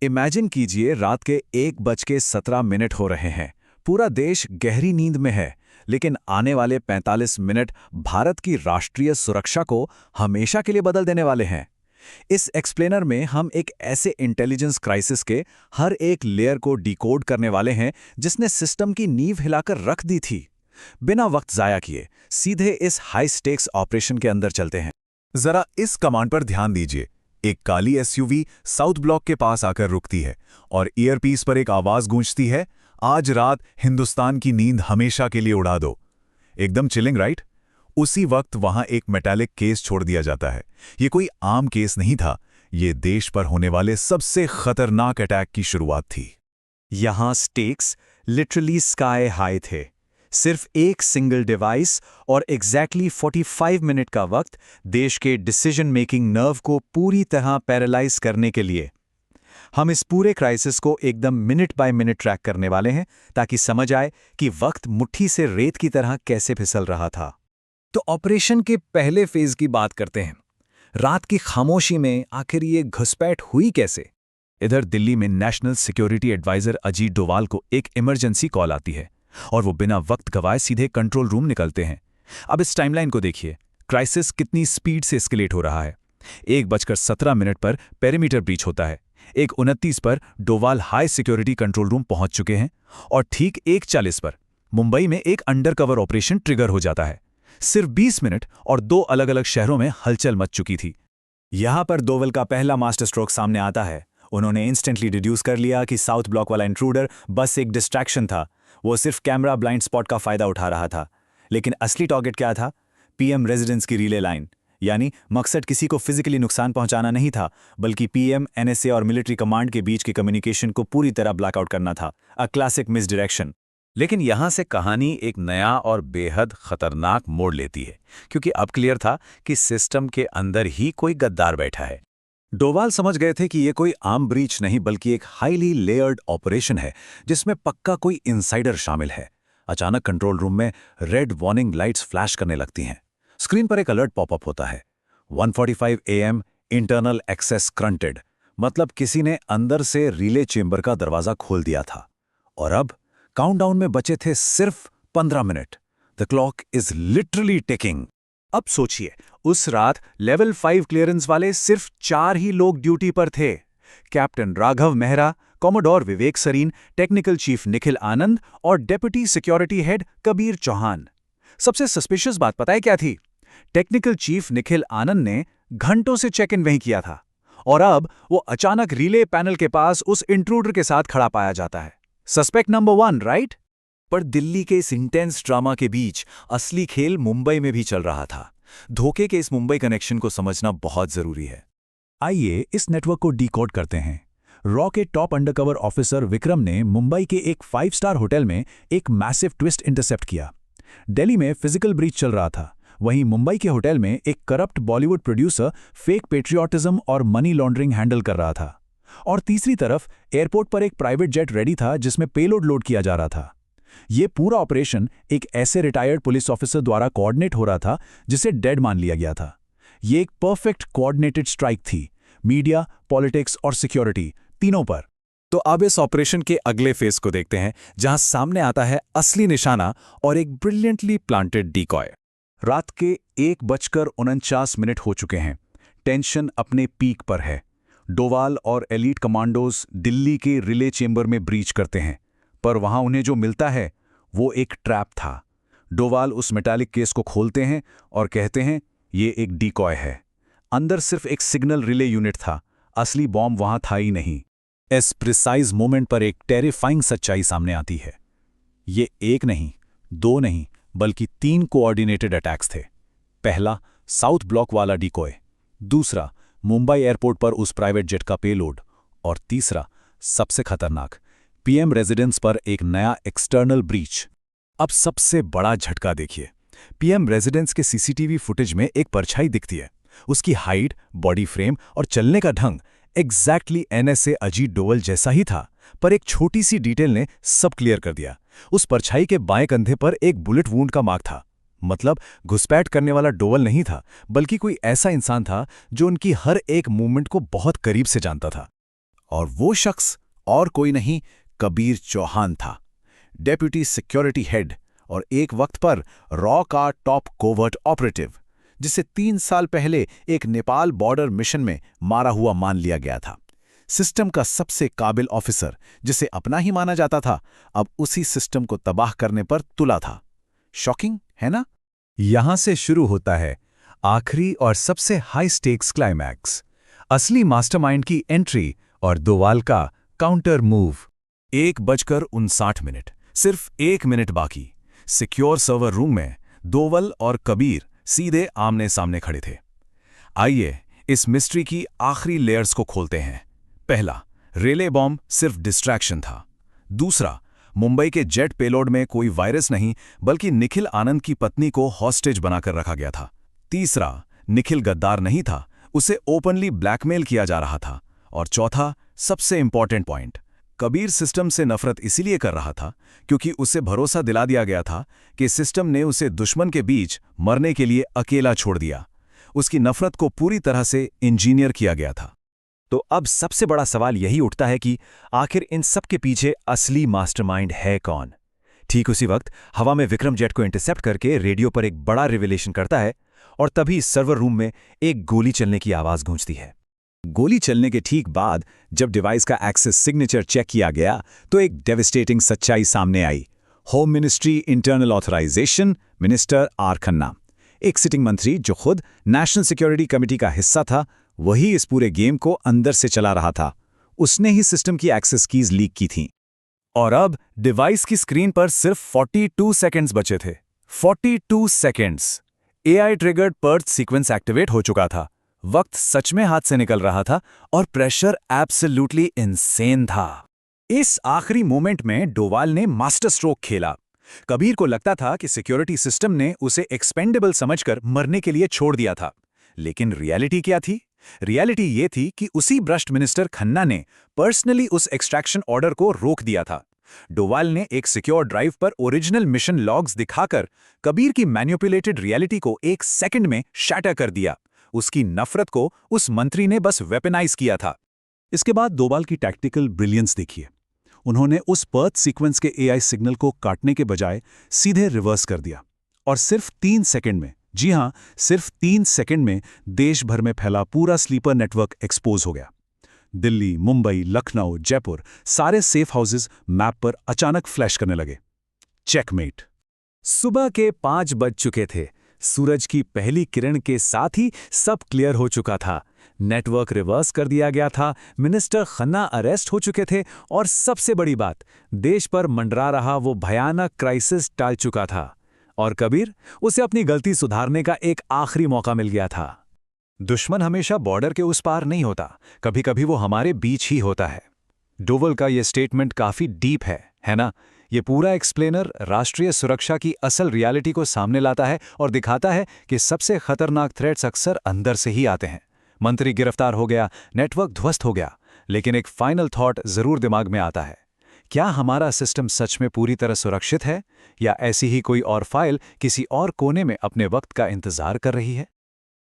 Imagine कीजिए रात के 1:17 हो रहे हैं। पूरा देश गहरी नींद में है, लेकिन आने वाले 45 मिनट भारत की राष्ट्रीय सुरक्षा को हमेशा के लिए बदल देने वाले हैं। इस एक्सप्लेनर में हम एक ऐसे इंटेलिजेंस क्राइसिस के हर एक लेयर को डिकोड करने वाले हैं जिसने सिस्टम की नींव हिलाकर रख दी थी। बिना वक्त जाया किए सीधे इस हाई स्टेक्स ऑपरेशन के अंदर चलते हैं। जरा इस कमांड पर ध्यान दीजिए। एक काली एसयूवी साउथ ब्लॉक के पास आकर रुकती है और ईयरपीस पर एक आवाज गूंजती है, आज रात हिंदुस्तान की नींद हमेशा के लिए उड़ा दो। एकदम चिलिंग, राइट? उसी वक्त वहां एक मेटालिक केस छोड़ दिया जाता है। ये कोई आम केस नहीं था, ये देश पर होने वाले सबसे खतरनाक अटैक की शुरुआत थी। यहां स्टेक्स लिटरली स्काई हाई थे। सिर्फ एक सिंगल डिवाइस और एग्जैक्टली 45 मिनट का वक्त देश के डिसीजन मेकिंग नर्व को पूरी तरह पैरालाइज करने के लिए। हम इस पूरे क्राइसिस को एकदम मिनट बाय मिनट ट्रैक करने वाले हैं ताकि समझ आए कि वक्त मुट्ठी से रेत की तरह कैसे फिसल रहा था। तो ऑपरेशन के पहले फेज की बात करते हैं। रात की खामोशी में आखिर ये घुसपैठ हुई कैसे? इधर दिल्ली में national security adviser Ajit Doval को एक इमरजेंसी कॉल आती है और वो बिना वक्त गवाए सीधे कंट्रोल रूम निकलते हैं। अब इस टाइमलाइन को देखिए, क्राइसिस कितनी स्पीड से एस्केलेट हो रहा है। 1:17 पर पेरीमीटर ब्रीच होता है। 1:29 पर Doval high security control room पहुंच चुके हैं और ठीक 1:40 पर मुंबई में एक अंडरकवर ऑपरेशन ट्रिगर हो जाता है। सिर्फ 20 मिनट और 2 अलग अलग शहरों में हलचल मच चुकी थी। यहां पर डोवल का पहला मास्टर स्ट्रोक सामने आता है। उन्होंने इंस्टेंटली डिड्यूस कर लिया कि साउथ ब्लॉक वाला इंट्रूडर बस एक डिस्ट्रैक्शन था। वो सिर्फ कैमरा ब्लाइंड स्पॉट का फायदा उठा रहा था। लेकिन असली टारगेट क्या था? पीएम रेजिडेंस की रिले लाइन। यानी मकसद किसी को फिजिकली नुकसान पहुंचाना नहीं था, बल्कि पीएम, एनएसए और मिलिट्री कमांड के बीच के कम्युनिकेशन को पूरी तरह ब्लैकआउट करना था। A classic misdirection. लेकिन यहां से कहानी एक नया और बेहद खतरनाक मोड़ लेती है, क्योंकि अब क्लियर था कि सिस्टम के अंदर ही कोई गद्दार बैठा है। डोवाल समझ गए थे कि ये कोई आम ब्रीच नहीं बल्कि एक हाईली लेयर्ड ऑपरेशन है जिसमें पक्का कोई इनसाइडर शामिल है। अचानक कंट्रोल रूम में रेड वार्निंग लाइट्स फ्लैश करने लगती हैं। स्क्रीन पर एक अलर्ट पॉपअप होता है, 1:45 AM इंटरनल एक्सेस ग्रांटेड। मतलब किसी ने अंदर से रिले चेंबर का दरवाजा खोल दिया था। और अब काउंटडाउन में बचे थे सिर्फ 15 minute. The clock is literally ticking. अब सोचिए, उस रात लेवल 5 क्लियरेंस वाले सिर्फ 4 ही लोग ड्यूटी पर थे। Captain Raghav Mehra, commodore Vivek Sareen, technical chief Nikhil Anand और deputy security head Kabir Chauhan. सबसे सस्पिशियस बात पता है क्या थी? टेक्निकल चीफ निखिल आनंद ने घंटों से चेक इन वहीं किया था और अब वो अचानक रिले पैनल के पास उस इंट्रूडर के साथ खड़ा पाया जाता है। Suspect number 1, right? पर दिल्ली के इस इंटेंस ड्रामा के बीच असली खेल मुंबई में भी चल रहा था। धोखे के इस मुंबई कनेक्शन को समझना बहुत जरूरी है। आइए इस नेटवर्क को डिकोड करते हैं। रॉ के टॉप अंडरकवर ऑफिसर विक्रम ने मुंबई के एक 5 स्टार होटल में एक मैसिव ट्विस्ट इंटरसेप्ट किया। दिल्ली में फिजिकल ब्रीच चल रहा था, वहीं मुंबई के होटल में एक corrupt Bollywood producer fake patriotism और मनी लॉन्ड्रिंग हैंडल कर रहा था। और तीसरी तरफ एयरपोर्ट पर एक प्राइवेट जेट रेडी था जिसमें पेलोड लोड किया जा रहा था। ये पूरा ऑपरेशन एक ऐसे रिटायर्ड पुलिस ऑफिसर द्वारा कोऑर्डिनेट हो रहा था जिसे डेड मान लिया गया था। ये एक परफेक्ट कोऑर्डिनेटेड स्ट्राइक थी, मीडिया, पॉलिटिक्स और सिक्योरिटी तीनों पर। तो अब इस ऑपरेशन के अगले फेज को देखते हैं, जहां सामने आता है असली निशाना और एक ब्रिलियंटली प्लांटेड डिकॉय। रात के 1:49 हो चुके हैं। टेंशन अपने पीक पर है। डोवाल और एलीट कमांडोज दिल्ली के रिले चेंबर में ब्रीच करते हैं, पर वहां उन्हें जो मिलता है वो एक ट्रैप था। डोवाल उस मेटालिक केस को खोलते हैं और कहते हैं ये एक डिकॉय है। अंदर सिर्फ एक सिग्नल रिले यूनिट था, असली बॉम्ब वहां था ही नहीं। इस प्रिसाइज मोमेंट पर एक टेरिफाइंग सच्चाई सामने आती है। ये एक नहीं, 2 नहीं, बल्कि 3 कोऑर्डिनेटेड अटैक्स थे। पहला साउथ ब्लॉक वाला डिकॉय, दूसरा मुंबई एयरपोर्ट पर उस प्राइवेट जेट का पेलोड, और तीसरा सबसे खतरनाक, पीएम रेजिडेंस पर एक नया एक्सटर्नल ब्रीच। अब सबसे बड़ा झटका देखिए। पीएम रेजिडेंस के सीसीटीवी फुटेज में एक परछाई दिखती है। उसकी हाइट, बॉडी फ्रेम और चलने का ढंग एग्जैक्टली एनएसए अजीत डोवल जैसा ही था, पर एक छोटी सी डिटेल ने सब क्लियर कर दिया। उस परछाई के बाएं कंधे पर एक बुलेट वूंड का मार्क था। मतलब घुसपैठ करने वाला डोवल नहीं था, बल्कि कोई ऐसा इंसान था जो उनकी हर एक मूवमेंट को बहुत करीब से जानता था। और वो शख्स और कोई नहीं कबीर चौहान था, डेप्यूटी सिक्योरिटी हेड और एक वक्त पर रॉ का टॉप कोवर्ट ऑपरेटिव, जिसे 3 साल पहले एक नेपाल बॉर्डर मिशन में मारा हुआ मान लिया गया था। सिस्टम का सबसे काबिल ऑफिसर, जिसे अपना ही माना जाता था, अब उसी सिस्टम को तबाह करने पर तुला था। शॉकिंग है ना? यहां से शुरू होता है आखिरी और सबसे हाई स्टेक्स क्लाइमैक्स, असली मास्टरमाइंड की एंट्री और दोवाल का काउंटर मूव। 1:59, सिर्फ 1 मिनट बाकी। सिक्योर सर्वर रूम में दोवल और कबीर सीधे आमने सामने खड़े थे। आइए इस मिस्ट्री की आखिरी लेयर्स को खोलते हैं। पहला, रेले बॉम्ब सिर्फ डिस्ट्रैक्शन था। दूसरा, मुंबई के जेट पेलोड में कोई वायरस नहीं बल्कि निखिल आनंद की पत्नी को हॉस्टेज बनाकर रखा गया था। तीसरा, निखिल गद्दार नहीं था, उसे ओपनली ब्लैकमेल किया जा रहा था। और चौथा, सबसे इंपॉर्टेंट पॉइंट, कबीर सिस्टम से नफरत इसीलिए कर रहा था क्योंकि उसे भरोसा दिला दिया गया था कि सिस्टम ने उसे दुश्मन के बीच मरने के लिए अकेला छोड़ दिया। उसकी नफरत को पूरी तरह से इंजीनियर किया गया था। तो अब सबसे बड़ा सवाल यही उठता है कि आखिर इन सब के पीछे असली मास्टरमाइंड है कौन? ठीक उसी वक्त हवा में विक्रम जेट को इंटरसेप्ट करके रेडियो पर एक बड़ा रिविलेशन करता है और तभी सर्वर रूम में एक गोली चलने की आवाज गूंजती है। गोली चलने के ठीक बाद जब डिवाइस का एक्सेस सिग्नेचर चेक किया गया तो एक डेविस्टेटिंग सच्चाई सामने आई। Home ministry internal authorisation minister R Khanna, एक सिटिंग मंत्री जो खुद नेशनल सिक्योरिटी कमेटी का हिस्सा था, वही इस पूरे गेम को अंदर से चला रहा था। उसने ही सिस्टम की एक्सेस कीज लीक की थीं। और अब डिवाइस की स्क्रीन पर सिर्फ 42 सेकंड्स बचे थे। 42 seconds. AI triggered Perth sequence activate हो चुका था। वक्त सच में हाथ से निकल रहा था और प्रेशर एब्सोल्युटली इनसेन था। इस आखिरी मोमेंट में डोवाल ने मास्टर स्ट्रोक खेला। कबीर को लगता था कि सिक्योरिटी सिस्टम ने उसे एक्सपेंडेबल समझकर मरने के लिए छोड़ दिया था। लेकिन रियलिटी क्या थी? रियलिटी ये थी कि उसी भ्रष्ट मिनिस्टर खन्ना ने पर्सनली उस एक्सट्रैक्शन ऑर्डर को रोक दिया था। डोवाल ने एक सिक्योर ड्राइव पर ओरिजिनल मिशन लॉग्स दिखाकर कबीर की मैनिपुलेटेड रियलिटी को 1 सेकंड में शैटर कर दिया। उसकी नफरत को उस मंत्री ने बस वेपनाइज किया था। इसके बाद डोवाल की टैक्टिकल ब्रिलियंस देखिए। उन्होंने उस पर्थ सीक्वेंस के एआई सिग्नल को काटने के बजाय सीधे रिवर्स कर दिया और सिर्फ 3 सेकंड में, जी हां, सिर्फ 3 सेकंड में देश भर में फैला पूरा स्लीपर नेटवर्क एक्सपोज हो गया। दिल्ली, मुंबई, लखनऊ, जयपुर, सारे सेफ हाउसेस मैप पर अचानक फ्लैश करने लगे। चेकमेट। सुबह के 5 बज चुके थे। सूरज की पहली किरण के साथ ही सब क्लियर हो चुका था। नेटवर्क रिवर्स कर दिया गया था, मिनिस्टर खन्ना अरेस्ट हो चुके थे और सबसे बड़ी बात, देश पर मंडरा रहा वो भयानक क्राइसिस टल चुका था। और कबीर, उसे अपनी गलती सुधारने का एक आखिरी मौका मिल गया था। दुश्मन हमेशा बॉर्डर के उस पार नहीं होता, कभी कभी वो हमारे बीच ही होता है। डोवल का ये स्टेटमेंट काफी डीप है ना? ये पूरा एक्सप्लेनर राष्ट्रीय सुरक्षा की असल रियलिटी को सामने लाता है और दिखाता है कि सबसे खतरनाक थ्रेट्स अक्सर अंदर से ही आते हैं। मंत्री गिरफ्तार हो गया, नेटवर्क ध्वस्त हो गया, लेकिन एक फाइनल थॉट जरूर दिमाग में आता है। क्या हमारा सिस्टम सच में पूरी तरह सुरक्षित है, या ऐसी ही कोई और फाइल किसी और कोने में अपने वक्त का इंतजार कर रही है?